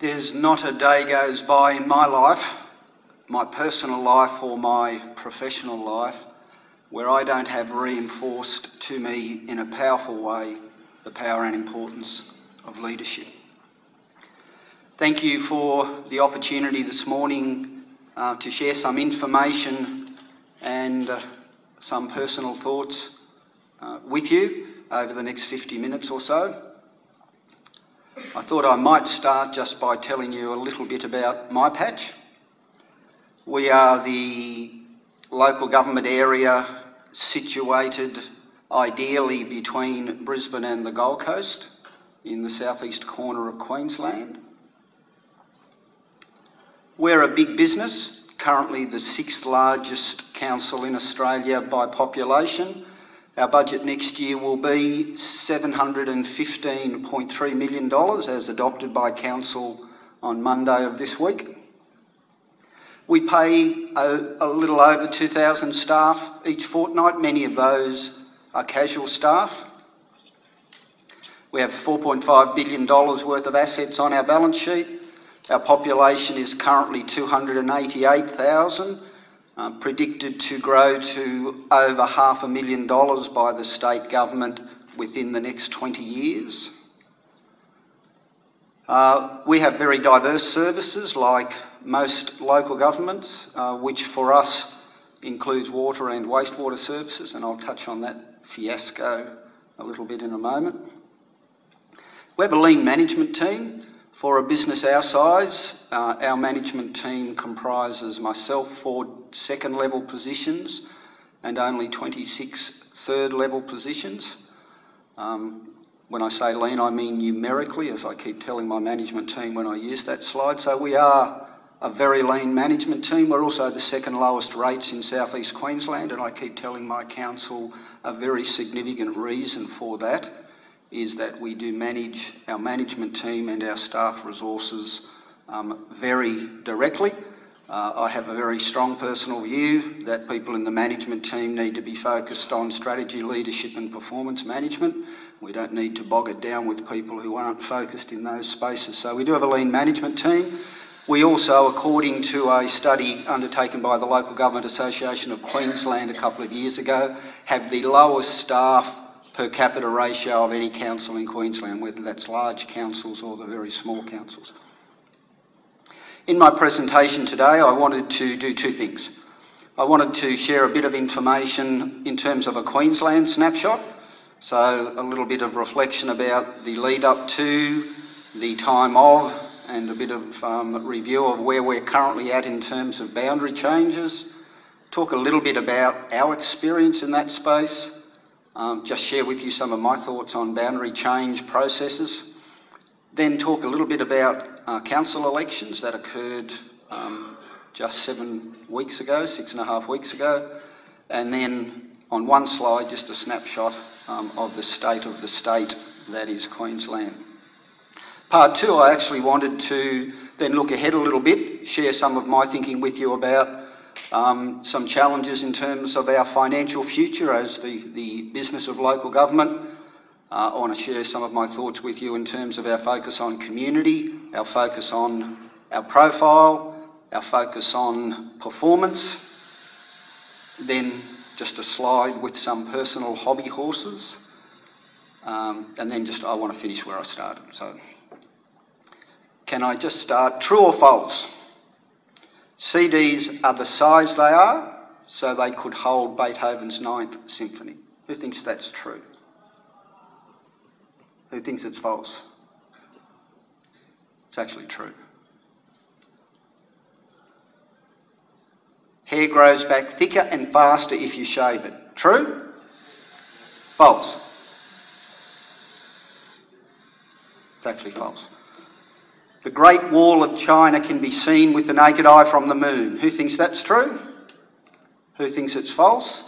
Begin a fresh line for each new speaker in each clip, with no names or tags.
There's not a day goes by in my life, my personal life or my professional life, where I don't have reinforced to me in a powerful way the power and importance of leadership. Thank you for the opportunity this morning to share some information and some personal thoughts with you over the next 50 minutes or so. I thought I might start just by telling you a little bit about my patch. We are the local government area situated ideally between Brisbane and the Gold Coast in the southeast corner of Queensland. We're a big business, currently the 6th largest council in Australia by population. Our budget next year will be $715.3 million as adopted by Council on Monday of this week. We pay a little over 2,000 staff each fortnight. Many of those are casual staff. We have $4.5 billion worth of assets on our balance sheet. Our population is currently 288,000. Predicted to grow to over $500,000 by the state government within the next 20 years. We have very diverse services like most local governments, which for us includes water and wastewater services, and I'll touch on that fiasco a little bit in a moment. We have a lean management team. For a business our size, our management team comprises myself, 4 second-level positions and only 26 third-level positions. When I say lean, I mean numerically, as I keep telling my management team when I use that slide. So we are a very lean management team. We're also the second lowest rates in southeast Queensland, and I keep telling my council a very significant reason for that is that we do manage our management team and our staff resources very directly. I have a very strong personal view that people in the management team need to be focused on strategy, leadership and performance management. We don't need to bog it down with people who aren't focused in those spaces. So we do have a lean management team. We also, according to a study undertaken by the Local Government Association of Queensland a couple of years ago, have the lowest staff per capita ratio of any council in Queensland, whether that's large councils or the very small councils. In my presentation today, I wanted to do 2 things. I wanted to share a bit of information in terms of a Queensland snapshot, so a little bit of reflection about the lead up to, the time of, and a bit of review of where we're currently at in terms of boundary changes. Talk a little bit about our experience in that space. Just share with you some of my thoughts on boundary change processes. Then talk a little bit about council elections that occurred just 7 weeks ago, 6.5 weeks ago. And then on one slide, just a snapshot of the state that is Queensland. Part 2, I actually wanted to then look ahead a little bit, share some of my thinking with you about some challenges in terms of our financial future as the business of local government. I want to share some of my thoughts with you in terms of our focus on community, our focus on our profile, our focus on performance. Then just a slide with some personal hobby horses. And then I want to finish where I started. So can I just start? True or false? CDs are the size they are, so they could hold Beethoven's 9th Symphony. Who thinks that's true? Who thinks it's false? It's actually true. Hair grows back thicker and faster if you shave it. True? False? It's actually false. The Great Wall of China can be seen with the naked eye from the moon. Who thinks that's true? Who thinks it's false?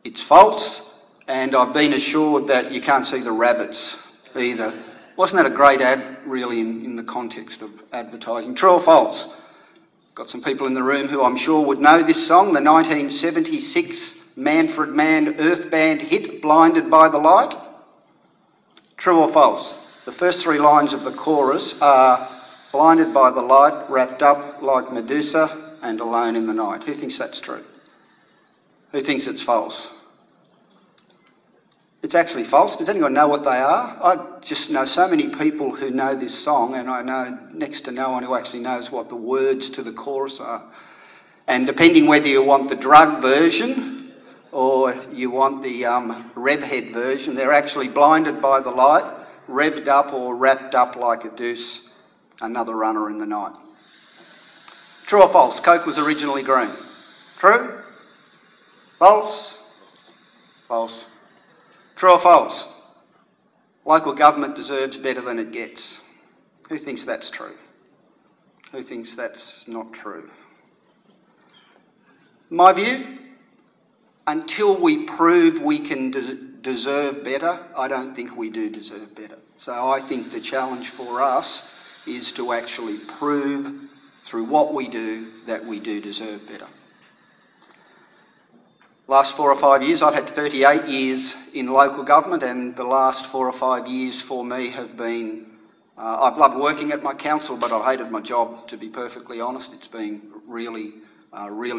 It's false, and I've been assured that you can't see the rabbits either. Wasn't that a great ad, really, in the context of advertising? True or false? Got some people in the room who I'm sure would know this song, the 1976 Manfred Mann Earth Band hit, Blinded by the Light. True or false? The first three lines of the chorus are blinded by the light, wrapped up like Medusa and alone in the night. Who thinks that's true? Who thinks it's false? It's actually false. Does anyone know what they are? I just know so many people who know this song, and I know next to no one who actually knows what the words to the chorus are. And depending whether you want the drug version or you want the revhead version, they're actually blinded by the light, revved up or wrapped up like a deuce, another runner in the night. True or false? Coke was originally green. True? False? False. True or false? Local government deserves better than it gets. Who thinks that's true? Who thinks that's not true? My view, until we prove we can deserve better, I don't think we do deserve better. So I think the challenge for us is to actually prove through what we do that we do deserve better. Last 4 or 5 years, I've had 38 years in local government, and the last 4 or 5 years for me have been, I've loved working at my council, but I've hated my job, to be perfectly honest. It's been really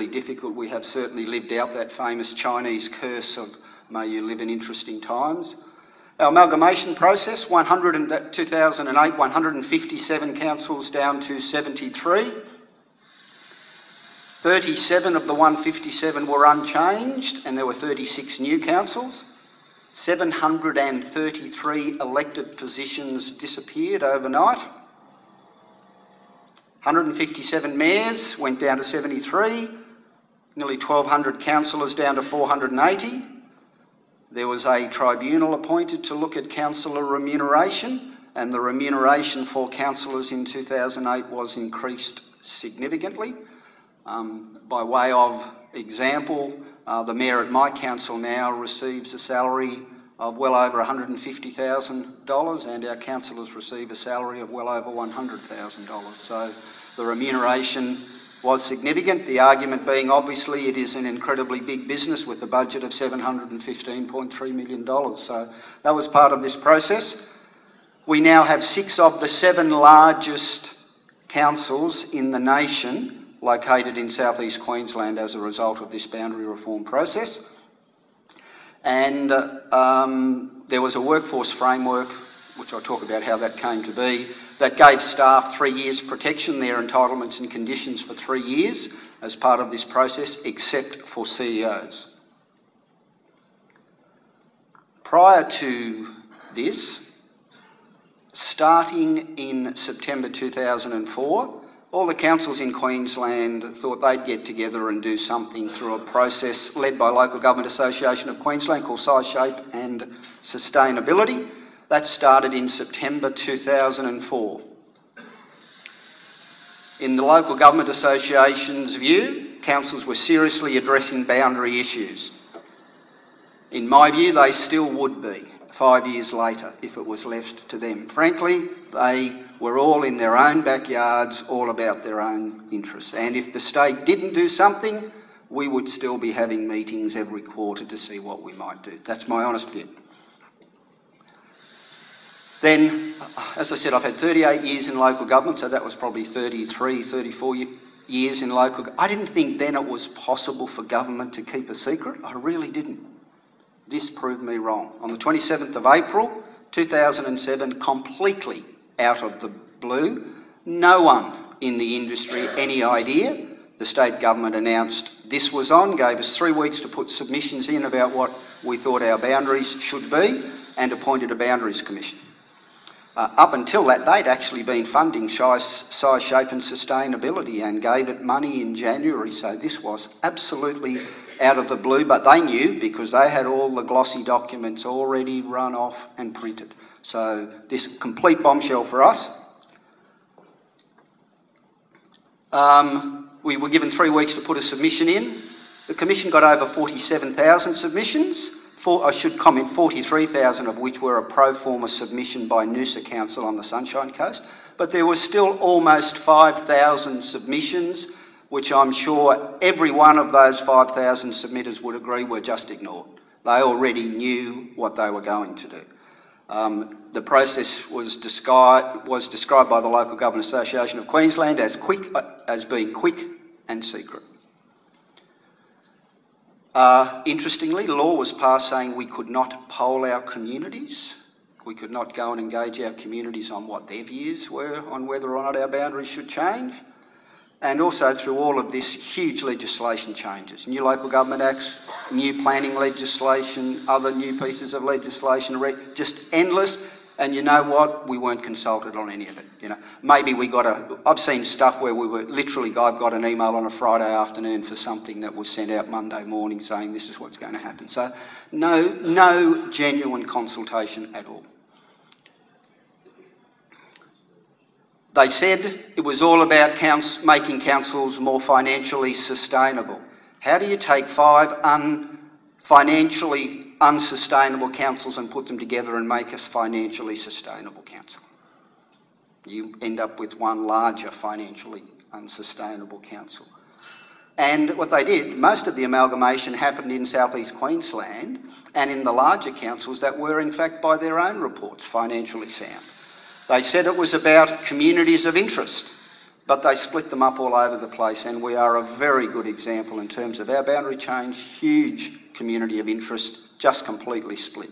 difficult. We have certainly lived out that famous Chinese curse of may you live in interesting times. Our amalgamation process, 2008, 157 councils down to 73. 37 of the 157 were unchanged, and there were 36 new councils. 733 elected positions disappeared overnight. 157 mayors went down to 73. Nearly 1,200 councillors down to 480. There was a tribunal appointed to look at councillor remuneration, and the remuneration for councillors in 2008 was increased significantly. By way of example, the mayor at my council now receives a salary of well over $150,000, and our councillors receive a salary of well over $100,000. So the remuneration was significant, the argument being obviously it is an incredibly big business with a budget of $715.3 million. So that was part of this process. We now have 6 of the 7 largest councils in the nation located in southeast Queensland as a result of this boundary reform process. And there was a workforce framework, which I'll talk about how that came to be, that gave staff 3 years protection, their entitlements and conditions for 3 years as part of this process, except for CEOs. Prior to this, starting in September 2004, all the councils in Queensland thought they'd get together and do something through a process led by Local Government Association of Queensland called Size, Shape and Sustainability. That started in September 2004. In the Local Government Association's view, councils were seriously addressing boundary issues. In my view, they still would be 5 years later if it was left to them. Frankly, they were all in their own backyards, all about their own interests. And if the state didn't do something, we would still be having meetings every quarter to see what we might do. That's my honest view. Then, as I said, I've had 38 years in local government, so that was probably 33, 34 years in local government. I didn't think then it was possible for government to keep a secret. I really didn't. This proved me wrong. On the 27th of April 2007, completely out of the blue, no one in the industry any idea. The state government announced this was on, gave us 3 weeks to put submissions in about what we thought our boundaries should be, and appointed a Boundaries Commission. Up until that, they'd actually been funding Size, Shape and Sustainability and gave it money in January, so this was absolutely out of the blue, but they knew because they had all the glossy documents already run off and printed. So this complete bombshell for us. We were given 3 weeks to put a submission in. The Commission got over 47,000 submissions. I should comment, 43,000 of which were a pro forma submission by Noosa Council on the Sunshine Coast. But there was still almost 5,000 submissions, which I'm sure every one of those 5,000 submitters would agree were just ignored. They already knew what they were going to do. The process was described by the Local Government Association of Queensland as being quick and secret. Interestingly, law was passed saying we could not poll our communities. We could not go and engage our communities on what their views were on whether or not our boundaries should change. And also through all of this, huge legislation changes. New local government acts, new planning legislation, other new pieces of legislation, just endless. And you know what? We weren't consulted on any of it. You know, maybe I've seen stuff where I've got an email on a Friday afternoon for something that was sent out Monday morning saying this is what's going to happen. So no genuine consultation at all. They said it was all about making councils more financially sustainable. How do you take 5 financially unsustainable councils and put them together and make a financially sustainable council? You end up with one larger financially unsustainable council. And what they did, most of the amalgamation happened in South East Queensland and in the larger councils that were in fact by their own reports financially sound. They said it was about communities of interest, but they split them up all over the place, and we are a very good example in terms of our boundary change, huge community of interest, just completely split.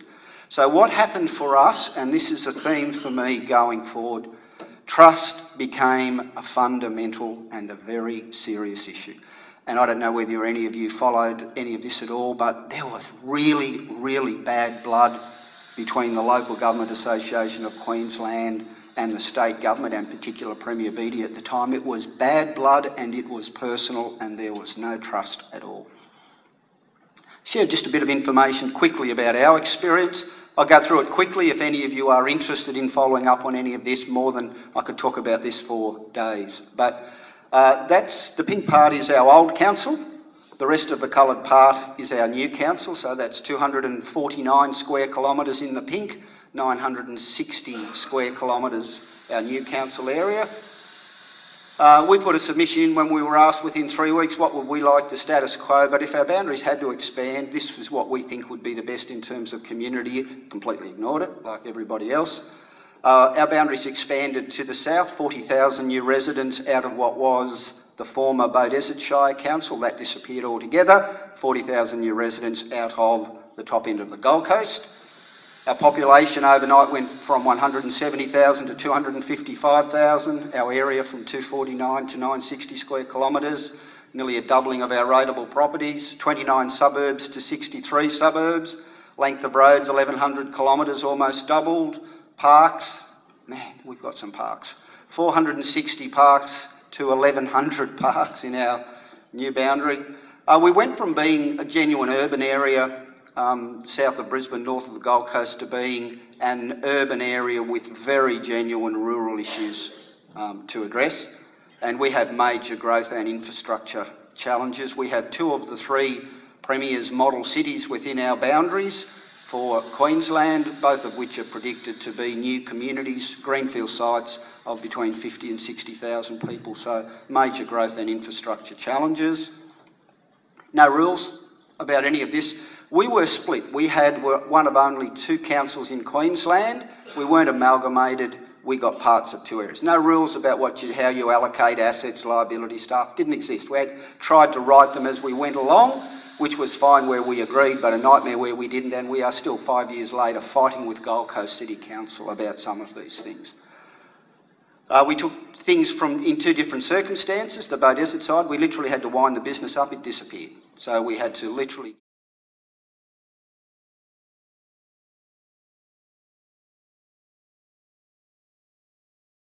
So what happened for us, and this is a theme for me going forward, trust became a fundamental and a very serious issue. And I don't know whether any of you followed any of this at all, but there was really, really bad blood between the Local Government Association of Queensland and the state government, and particular Premier Beattie at the time. It was bad blood and it was personal and there was no trust at all. Share just a bit of information quickly about our experience. I'll go through it quickly if any of you are interested in following up on any of this. More than I could talk about this for days. But the pink part is our old council. The rest of the coloured part is our new council, so that's 249 square kilometres in the pink, 960 square kilometres our new council area. We put a submission in when we were asked within 3 weeks what would we like the status quo, but if our boundaries had to expand, this was what we think would be the best in terms of community. Completely ignored it, like everybody else. Our boundaries expanded to the south, 40,000 new residents out of what was the former Beaudesert Shire Council. That disappeared altogether. 40,000 new residents out of the top end of the Gold Coast. Our population overnight went from 170,000 to 255,000. Our area from 249 to 960 square kilometres. Nearly a doubling of our rateable properties. 29 suburbs to 63 suburbs. Length of roads 1,100 kilometres, almost doubled. Parks, man, we've got some parks. 460 parks to 1,100 parks in our new boundary. We went from being a genuine urban area south of Brisbane, north of the Gold Coast, to being an urban area with very genuine rural issues to address. And we have major growth and infrastructure challenges. We have 2 of the 3 Premier's model cities within our boundaries for Queensland, both of which are predicted to be new communities, greenfield sites of between 50 and 60,000 people. So major growth and infrastructure challenges. No rules about any of this. We were split. We had one of only 2 councils in Queensland. We weren't amalgamated. We got parts of 2 areas. No rules about how you allocate assets, liability stuff. Didn't exist. We had tried to write them as we went along, which was fine where we agreed, but a nightmare where we didn't, and we are still 5 years later fighting with Gold Coast City Council about some of these things. We took things in 2 different circumstances. The Beaudesert side, we literally had to wind the business up, it disappeared. So we had to literally